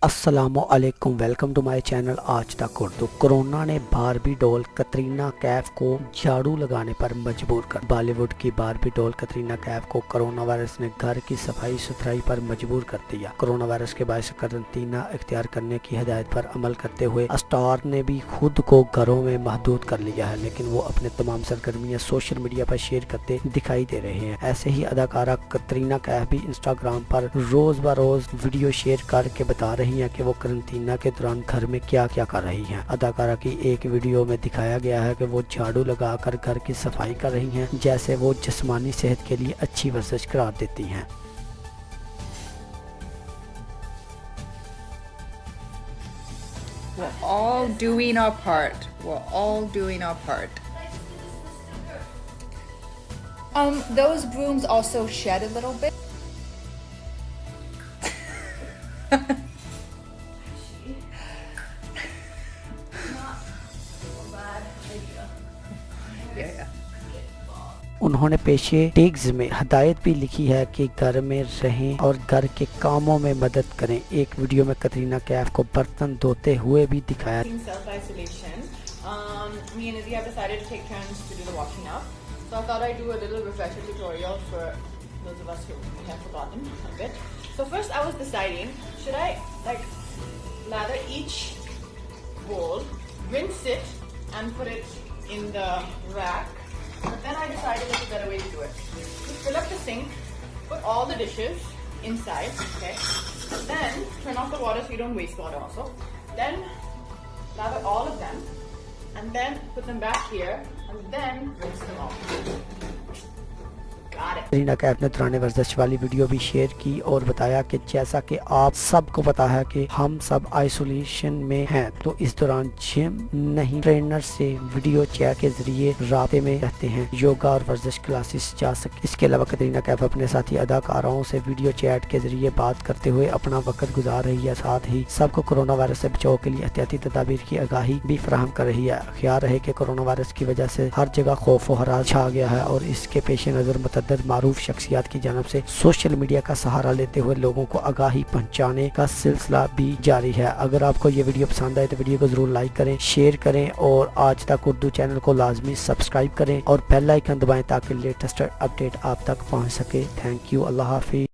अस्सलामु अलैकुम, welcome to my channel आज तक उर्दू। कोरोना ने बारबी डॉल कतरीना कैफ को झाड़ू लगाने पर मजबूर कर। बॉलीवुड की बारबी डॉल कतरीना कैफ को कोरोना वायरस ने घर की सफाई सुथराई पर मजबूर कर दिया। कोरोना वायरस के बायस करंतना इख्तियार करने की हिदायत पर अमल करते हुए स्टार ने भी खुद को घरों में महदूद कर लिया है, लेकिन वो अपने तमाम सरगर्मियां सोशल मीडिया पर शेयर करते दिखाई दे रहे हैं। ऐसे ही अदाकारा कतरीना कैफ भी इंस्टाग्राम पर रोज ब रोज वीडियो शेयर करके बता रही हैं कि वो करंतना के दौरान घर में क्या क्या कर रही हैं। अदाकारा की एक वीडियो में दिखाया गया है कि वो झाड़ू लगाकर घर की सफाई कर रही हैं, जैसे वो जिस्मानी सेहत के लिए अच्छी वर्जिश करार देती हैं। We're all doing our part. We're all doing our part. Those brooms also shed a little bit. Yeah. उन्होंने पेशे टेग्स में हदायत भी लिखी है कि घर में रहें और घर के कामों में मदद करें। एक वीडियो में कतरीना कैफ को बर्तन धोते हुए भी दिखाया। Self-isolation. Me and Izzy have decided to take turns to do the washing up. So I thought I'd do a little refresher tutorial for those of us who have forgotten a bit. So first I was deciding, should I lather each bowl, rinse it, and put it in the rack. But then I decided there's a better way to do it. Just fill up the sink, put all the dishes inside, okay? And then turn off the water so you don't waste water also. Then lather all of them, and then put them back here, and then rinse them off. Got it. Katrina Kaif ने दौरान वर्जिश वाली video भी share की और बताया कि जैसा कि आप सबको पता है कि हम सब आइसोलेशन में हैं, तो इस दौरान जिम नहीं ट्रेनर से वीडियो चैट के जरिए राब्ते में रहते हैं, योगा और वर्जिश क्लासेस जा सके। इसके अलावा कतरीना कैफ अपने साथी अदाकाराओं से वीडियो चैट के जरिए बात करते हुए अपना वक्त गुजार रही है। साथ ही सबको कोरोना वायरस से बचाव के लिए एहतियाती तदाबीर की आगाही भी फराहम कर रही है। ख्याल रहे कि कोरोना वायरस की वजह से हर जगह खौफ व हरास छा गया है और इसके पेश नज़र मुतअद्दिद मारूफ शख्सियात की जानब से सोशल मीडिया का सहारा लेते हुए लोगों को आगाही पहुंचाने का सिलसिला भी जारी है। अगर आपको ये वीडियो पसंद आए तो वीडियो को जरूर लाइक करें, शेयर करें और आज तक उर्दू चैनल को लाजमी सब्सक्राइब करें और बेल आइकन दबाएं ताकि लेटेस्ट अपडेट आप तक पहुंच सके। Thank you. अल्लाह हाफिज़।